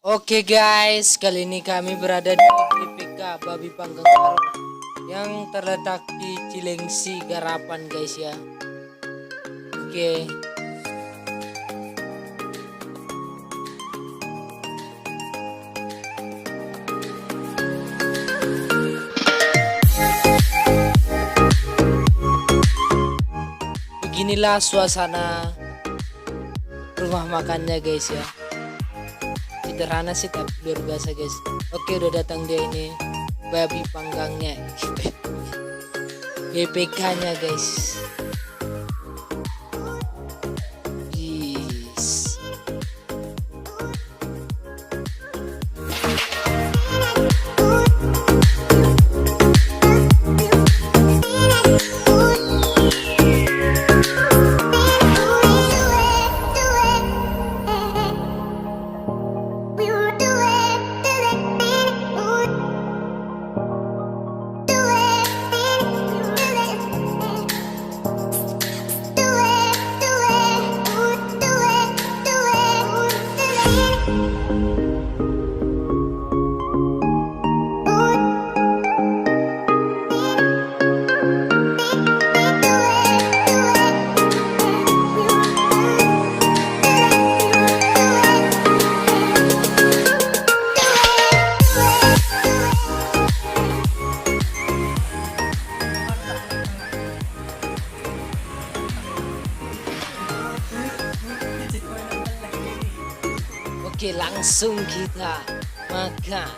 Oke guys, kali ini kami berada di GPK Babi Panggang Karo yang terletak di Cilengsi Garapan guys ya. Oke. Beginilah suasana rumah makannya guys ya. Sederhana sih tapi luar biasa guys. Oke, udah datang dia ini babi panggangnya. GPK nya guys. Yes. Oke, langsung kita makan.